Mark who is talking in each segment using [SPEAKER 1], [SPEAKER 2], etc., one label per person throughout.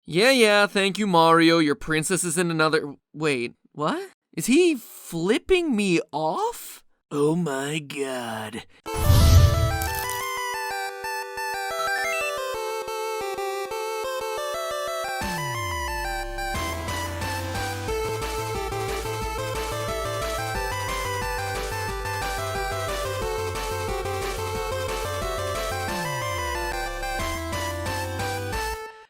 [SPEAKER 1] Yeah, thank you, Mario. Your princess is in another. Wait, what? Is he flipping me off? Oh my god.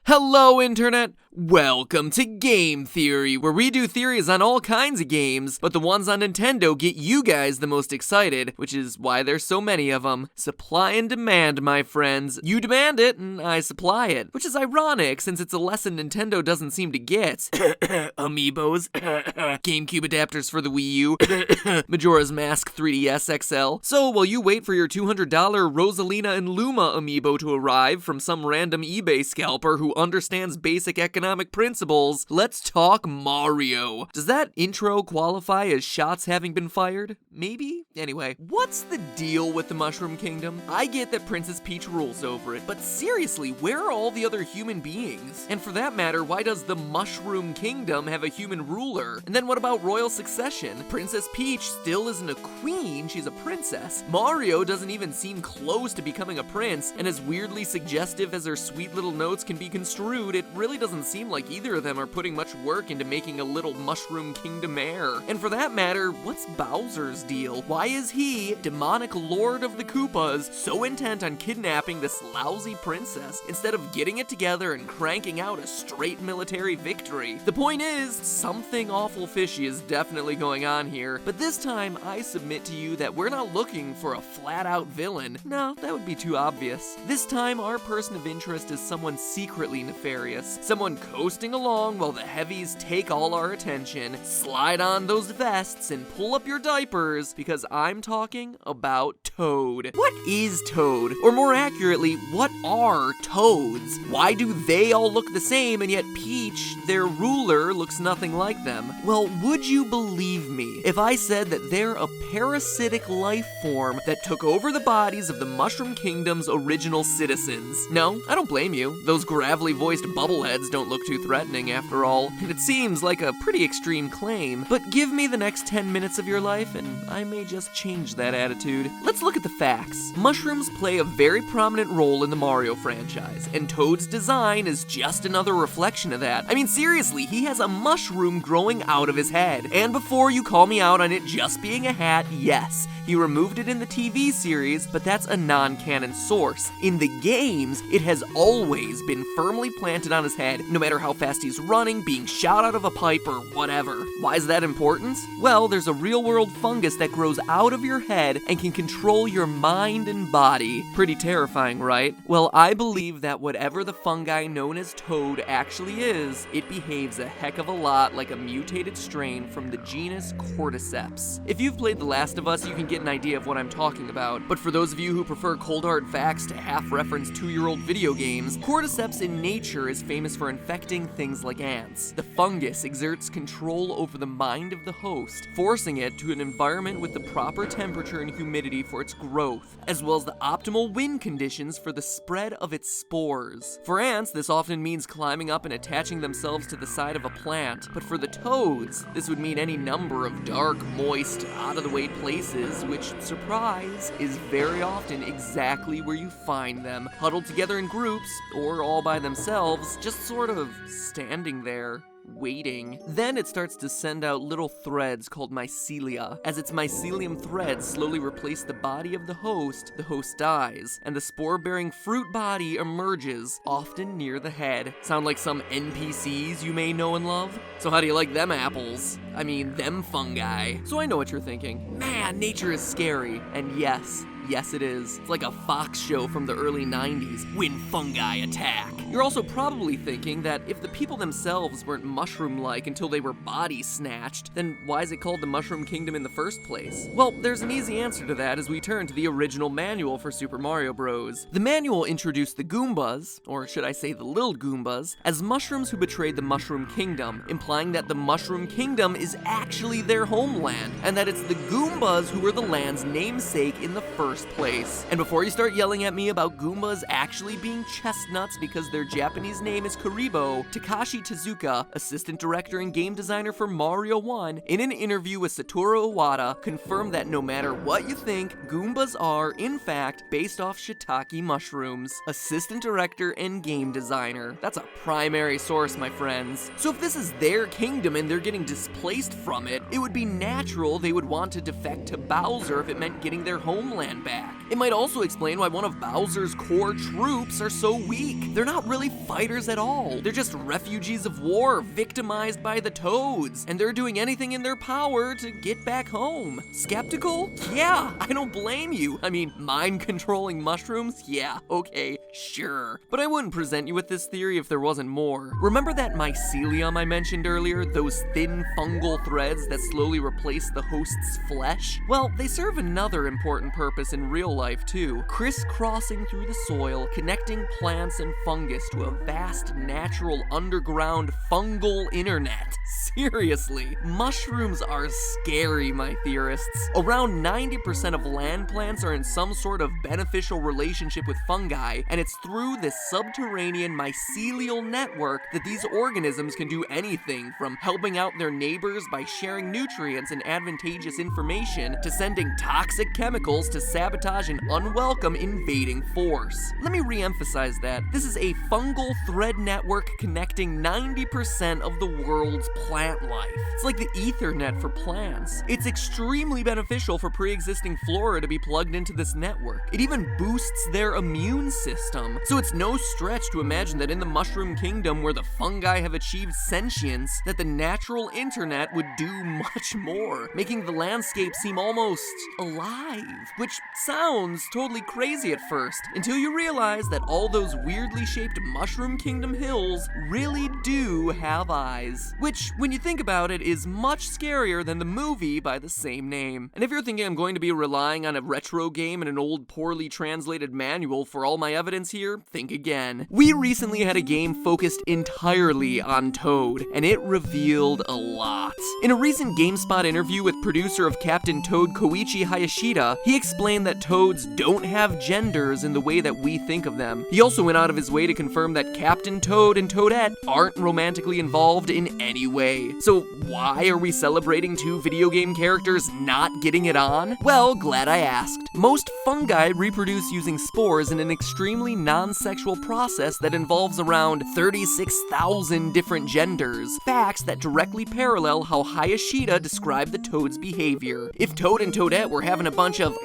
[SPEAKER 1] Hello, Internet! Welcome to Game Theory, where we do theories on all kinds of games, but the ones on Nintendo get you guys the most excited, which is why there's so many of them. Supply and demand, my friends. You demand it, and I supply it. Which is ironic, since it's a lesson Nintendo doesn't seem to get. Amiibos. GameCube adapters for the Wii U. Majora's Mask 3DS XL. So, while you wait for your $200 Rosalina and Luma amiibo to arrive from some random eBay scalper who understands basic economic principles, let's talk Mario. Does that intro qualify as shots having been fired? Maybe? Anyway, what's the deal with the Mushroom Kingdom? I get that Princess Peach rules over it, but seriously, where are all the other human beings? And for that matter, why does the Mushroom Kingdom have a human ruler? And then what about royal succession? Princess Peach still isn't a queen, she's a princess. Mario doesn't even seem close to becoming a prince, and as weirdly suggestive as her sweet little notes can be construed, it really doesn't seem like either of them are putting much work into making a little Mushroom Kingdom heir. And for that matter, what's Bowser's deal? Why is he, demonic lord of the Koopas, so intent on kidnapping this lousy princess instead of getting it together and cranking out a straight military victory? The point is, something awful fishy is definitely going on here, but this time I submit to you that we're not looking for a flat-out villain. No, that would be too obvious. This time, our person of interest is someone secretly nefarious, someone coasting along while the heavies take all our attention. Slide on those vests and pull up your diapers, because I'm talking about Toad. What is Toad? Or more accurately, what are toads? Why do they all look the same and yet Peach, their ruler, looks nothing like them? Well, would you believe me if I said that they're a parasitic life form that took over the bodies of the Mushroom Kingdom's original citizens? No, I don't blame you. Those gravelly voiced bubbleheads don't look too threatening after all, and it seems like a pretty extreme claim, but give me the next 10 minutes of your life and I may just change that attitude. Let's look at the facts. Mushrooms play a very prominent role in the Mario franchise, and Toad's design is just another reflection of that. I mean, seriously, he has a mushroom growing out of his head. And before you call me out on it just being a hat, yes, he removed it in the TV series, but that's a non-canon source. In the games, it has always been firmly planted on his head, no matter how fast he's running, being shot out of a pipe, or whatever. Why is that important? Well, there's a real-world fungus that grows out of your head and can control your mind and body. Pretty terrifying, right? Well, I believe that whatever the fungi known as Toad actually is, it behaves a heck of a lot like a mutated strain from the genus Cordyceps. If you've played The Last of Us, you can get an idea of what I'm talking about, but for those of you who prefer cold hard facts to half-reference 2-year-old video games, Cordyceps in nature is famous for infecting things like ants. The fungus exerts control over the mind of the host, forcing it to an environment with the proper temperature and humidity for its growth, as well as the optimal wind conditions for the spread of its spores. For ants, this often means climbing up and attaching themselves to the side of a plant, but for the toads, this would mean any number of dark, moist, out-of-the-way places, which, surprise, is very often exactly where you find them, huddled together in groups, or all by themselves, just sort of standing there, waiting. Then it starts to send out little threads called mycelia. As its mycelium threads slowly replace the body of the host dies, and the spore-bearing fruit body emerges, often near the head. Sound like some NPCs you may know and love? So how do you like them apples? I mean, them fungi. So I know what you're thinking. Man, nature is scary. And yes, it is. It's like a Fox show from the early 90s, when fungi attack. You're also probably thinking that if the people themselves weren't mushroom-like until they were body snatched, then why is it called the Mushroom Kingdom in the first place? Well, there's an easy answer to that as we turn to the original manual for Super Mario Bros. The manual introduced the Goombas, or should I say the Little Goombas, as mushrooms who betrayed the Mushroom Kingdom, implying that the Mushroom Kingdom is actually their homeland, and that it's the Goombas who were the land's namesake in the first first place. And before you start yelling at me about Goombas actually being chestnuts because their Japanese name is Karibo, Takashi Tezuka, assistant director and game designer for Mario 1, in an interview with Satoru Iwata, confirmed that no matter what you think, Goombas are, in fact, based off shiitake mushrooms. Assistant director and game designer. That's a primary source, my friends. So if this is their kingdom and they're getting displaced from it, it would be natural they would want to defect to Bowser if it meant getting their homeland back. It might also explain why one of Bowser's core troops are so weak. They're not really fighters at all. They're just refugees of war, victimized by the Toads, and they're doing anything in their power to get back home. Skeptical? Yeah, I don't blame you. I mean, mind-controlling mushrooms? Yeah, okay, sure. But I wouldn't present you with this theory if there wasn't more. Remember that mycelium I mentioned earlier? Those thin fungal threads that slowly replace the host's flesh? Well, they serve another important purpose in real life too, crisscrossing through the soil, connecting plants and fungus to a vast natural underground fungal internet. Seriously, mushrooms are scary, my theorists. Around 90% of land plants are in some sort of beneficial relationship with fungi, and it's through this subterranean mycelial network that these organisms can do anything from helping out their neighbors by sharing nutrients and advantageous information to sending toxic chemicals to sabotage an unwelcome invading force. Let me re-emphasize that. This is a fungal thread network connecting 90% of the world's plant life. It's like the Ethernet for plants. It's extremely beneficial for pre-existing flora to be plugged into this network. It even boosts their immune system. So it's no stretch to imagine that in the mushroom kingdom where the fungi have achieved sentience, that the natural internet would do much more, making the landscape seem almost alive. Which sounds totally crazy at first, until you realize that all those weirdly shaped Mushroom Kingdom hills really do have eyes. Which, when you think about it, is much scarier than the movie by the same name. And if you're thinking I'm going to be relying on a retro game and an old poorly translated manual for all my evidence here, think again. We recently had a game focused entirely on Toad, and it revealed a lot. In a recent GameSpot interview with producer of Captain Toad Koichi Hayashida, he explained that Toads don't have genders in the way that we think of them. He also went out of his way to confirm that Captain Toad and Toadette aren't romantically involved in any way. So why are we celebrating two video game characters not getting it on? Well, glad I asked. Most fungi reproduce using spores in an extremely non-sexual process that involves around 36,000 different genders. Facts that directly parallel how Hayashida described the Toad's behavior. If Toad and Toadette were having a bunch of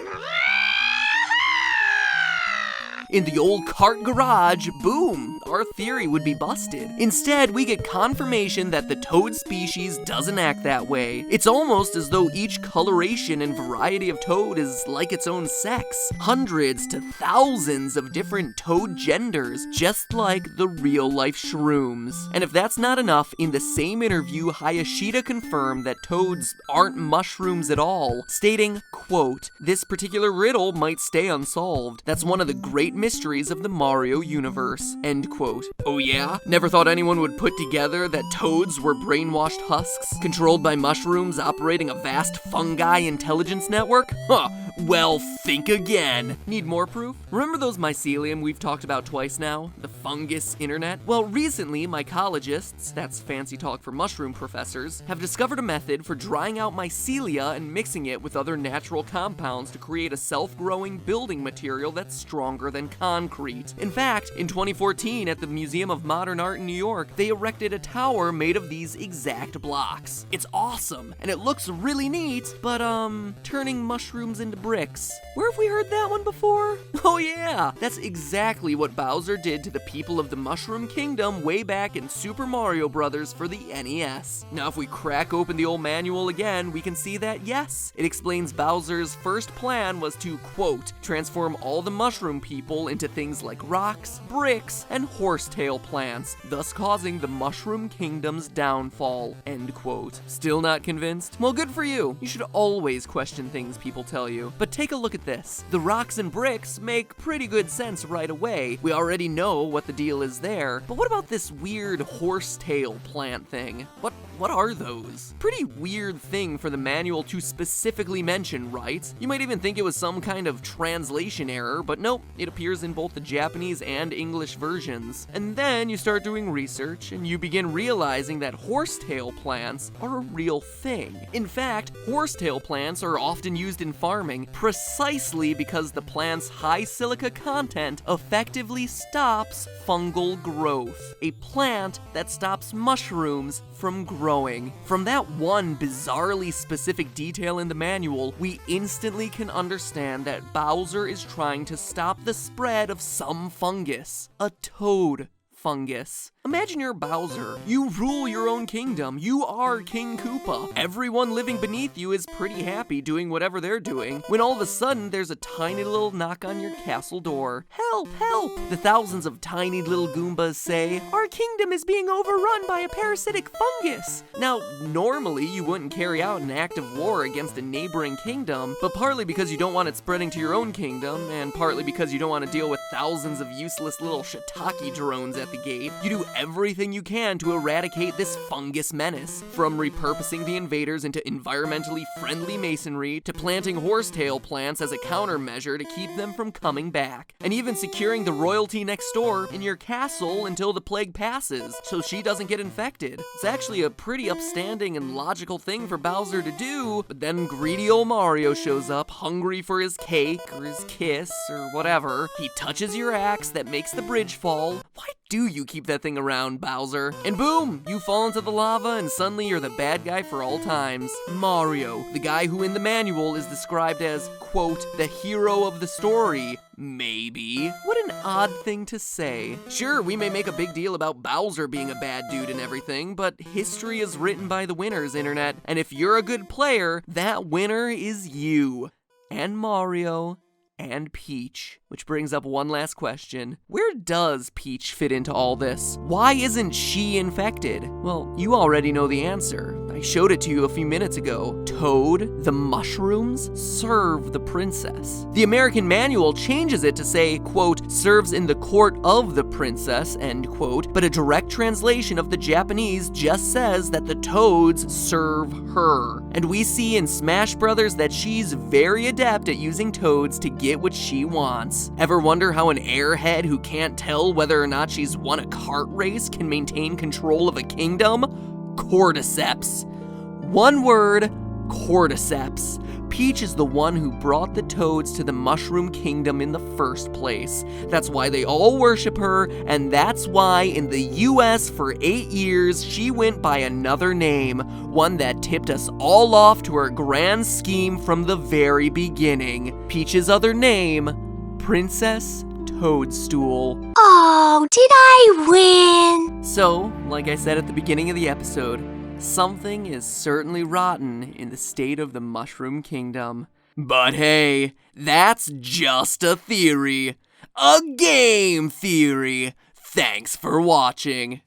[SPEAKER 1] in the old cart garage, boom, our theory would be busted. Instead, we get confirmation that the toad species doesn't act that way. It's almost as though each coloration and variety of toad is like its own sex. Hundreds to thousands of different toad genders, just like the real-life shrooms. And if that's not enough, in the same interview, Hayashida confirmed that toads aren't mushrooms at all, stating, quote, "This particular riddle might stay unsolved. That's one of the great mysteries of the Mario universe," end quote. Oh yeah? Never thought anyone would put together that toads were brainwashed husks, controlled by mushrooms operating a vast fungi intelligence network? Huh, well, think again. Need more proof? Remember those mycelium we've talked about twice now? The fungus internet? Well, recently, mycologists, that's fancy talk for mushroom professors, have discovered a method for drying out mycelia and mixing it with other natural compounds to create a self-growing building material that's stronger than concrete. In fact, in 2014 at the Museum of Modern Art in New York, they erected a tower made of these exact blocks. It's awesome, and it looks really neat, but turning mushrooms into bricks. Where have we heard that one before? Oh yeah, that's exactly what Bowser did to the people of the Mushroom Kingdom way back in Super Mario Bros. For the NES. Now if we crack open the old manual again, we can see that yes, it explains Bowser's first plan was to, quote, transform all the mushroom people into things like rocks, bricks, and horsetail plants, thus causing the Mushroom Kingdom's downfall, end quote. Still not convinced? Well, good for you. You should always question things people tell you. But take a look at this. The rocks and bricks make pretty good sense right away. We already know what the deal is there. But what about this weird horsetail plant thing? what are those? Pretty weird thing for the manual to specifically mention, right? You might even think it was some kind of translation error, but nope, it appears in both the Japanese and English versions. And then you start doing research, and you begin realizing that horsetail plants are a real thing. In fact, horsetail plants are often used in farming precisely because the plant's high silica content effectively stops fungal growth. A plant that stops mushrooms from growing. From that one bizarrely specific detail in the manual, we instantly can understand that Bowser is trying to stop the spread of some fungus. A toad fungus. Imagine you're Bowser. You rule your own kingdom. You are King Koopa. Everyone living beneath you is pretty happy doing whatever they're doing, when all of a sudden there's a tiny little knock on your castle door. Help, help! The thousands of tiny little Goombas say, our kingdom is being overrun by a parasitic fungus. Now, normally you wouldn't carry out an act of war against a neighboring kingdom, but partly because you don't want it spreading to your own kingdom, and partly because you don't want to deal with thousands of useless little shiitake drones at the gate, you do everything you can to eradicate this fungus menace. From repurposing the invaders into environmentally friendly masonry, to planting horsetail plants as a countermeasure to keep them from coming back, and even securing the royalty next door in your castle until the plague passes, so she doesn't get infected. It's actually a pretty upstanding and logical thing for Bowser to do, but then greedy old Mario shows up, hungry for his cake, or his kiss, or whatever. He touches your axe that makes the bridge fall. Why do you keep that thing around, Bowser? And boom, you fall into the lava and suddenly you're the bad guy for all times. Mario, the guy who in the manual is described as, quote, the hero of the story. Maybe. What an odd thing to say. Sure, we may make a big deal about Bowser being a bad dude and everything, but history is written by the winners, Internet. And if you're a good player, that winner is you. And Mario. And Peach. Which brings up one last question. Where does Peach fit into all this? Why isn't she infected? Well, you already know the answer. I showed it to you a few minutes ago. Toad, the mushrooms, serve the princess. The American manual changes it to say, quote, serves in the court of the princess, end quote, but a direct translation of the Japanese just says that the toads serve her. And we see in Smash Brothers that she's very adept at using toads to get what she wants. Ever wonder how an airhead who can't tell whether or not she's won a kart race can maintain control of a kingdom? Cordyceps. One word, cordyceps. Peach is the one who brought the toads to the Mushroom Kingdom in the first place. That's why they all worship her, and that's why in the US for 8 years she went by another name, one that tipped us all off to her grand scheme from the very beginning. Peach's other name, Princess Toadstool.
[SPEAKER 2] Oh, did I win?
[SPEAKER 1] So, like I said at the beginning of the episode, something is certainly rotten in the state of the Mushroom Kingdom. But hey, that's just a theory. A game theory. Thanks for watching.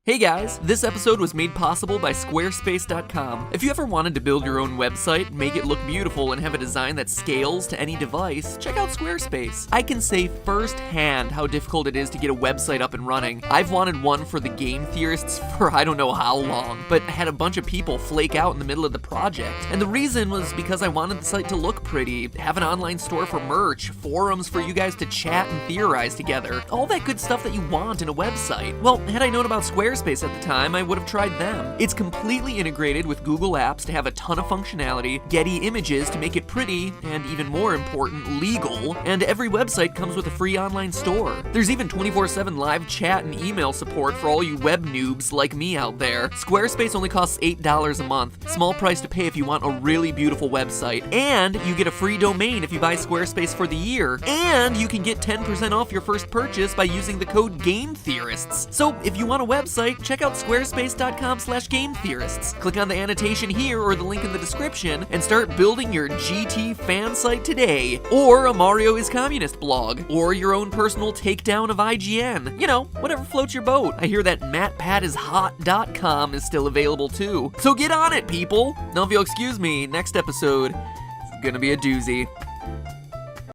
[SPEAKER 1] Hey guys, this episode was made possible by Squarespace.com. If you ever wanted to build your own website, make it look beautiful, and have a design that scales to any device, check out Squarespace. I can say firsthand how difficult it is to get a website up and running. I've wanted one for the game theorists for I don't know how long, but I had a bunch of people flake out in the middle of the project. And the reason was because I wanted the site to look pretty, have an online store for merch, forums for you guys to chat and theorize together, all that good stuff that you want in a website. Well, had I known about Squarespace at the time, I would have tried them. It's completely integrated with Google Apps to have a ton of functionality, Getty images to make it pretty, and even more important, legal, and every website comes with a free online store. There's even 24/7 live chat and email support for all you web noobs like me out there. Squarespace only costs $8 a month, small price to pay if you want a really beautiful website, and you get a free domain if you buy Squarespace for the year, and you can get 10% off your first purchase by using the code GAMETHEORISTS. So if you want a website, check out squarespace.com/gametheorists. Click on the annotation here or the link in the description and start building your GT fan site today. Or a Mario is Communist blog. Or your own personal takedown of IGN. You know, whatever floats your boat. I hear that MattPatIsHot.com is still available too. So get on it, people! Now if you'll excuse me, next episode is gonna be a doozy.